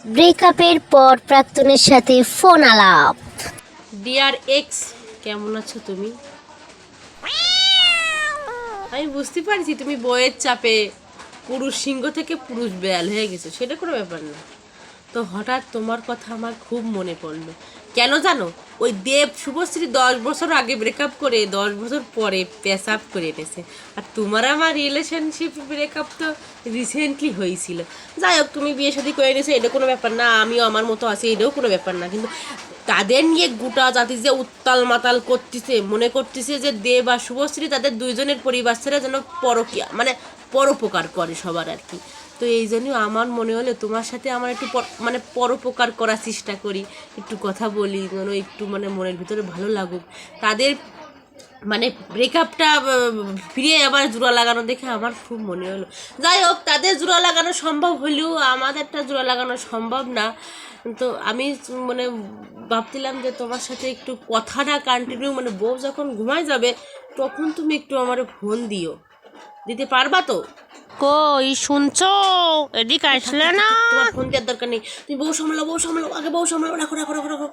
ব্রেকআপের পর প্রাক্তনের সাথে ফোন আলাপ। ডিয়ার এক্স, কেমন আছো তুমি? আমি বুঝতে পারছি তুমি বইয়ের চাপে পুরুষ সিংহ থেকে পুরুষ বেয়াল হয়ে গেছো, সেটা কোনো ব্যাপার না। তো হঠাৎ তোমার কথা আমার খুব মনে পড়লো। কেন জানো? ওই দেব শুভশ্রী 10 বছর আগে ব্রেকআপ করে 10 বছর পরে প্যাচ আপ করে এনেছে। আর তোমার আমার রিলেশনশিপ ব্রেকআপ তো রিসেন্টলি হয়েছিল। যাই হোক, তুমি বিয়ে শাদী করে এনেছো, এটা কোনো ব্যাপার না। আমিও আমার মতো আছি, এটাও কোনো ব্যাপার না। কিন্তু তাদের নিয়ে গোটা জাতি যে উত্তাল মাতাল করতেছে, মনে করতেছে যে দেব আর শুভশ্রী তাদের দুইজনের পরিবার ছেড়ে যেন পরকিয়া মানে পরোপকার করে সবার আর কি। তো এই জন্যই আমার মনে হলো তোমার সাথে আমার একটু মানে পরোপকার করার চেষ্টা করি, একটু কথা বলি, যেন একটু মানে মনের ভিতরে ভালো লাগুক। তাদের মানে ব্রেকআপটা ফিরে আবার জোড়া লাগানো দেখে আমার খুব মনে হলো। যাই হোক, তাদের জোড়া লাগানো সম্ভব হলেও আমাদেরটা জোড়া লাগানো সম্ভব না। তো আমি মানে ভাবছিলাম যে তোমার সাথে একটু কথাটা কন্টিনিউ, মানে বউ যখন ঘুমায় যাবে তখন তুমি একটু আমার ফোন দিতে পারবা তো? কই শুনছো? এদিকে আসলে না। তোমার ফোন দেওয়ার দরকার নেই, তুমি বউ সামলাও, বউ সামলাও, আগে বউ সামলাও, রাখো রাখো রাখো রাখো।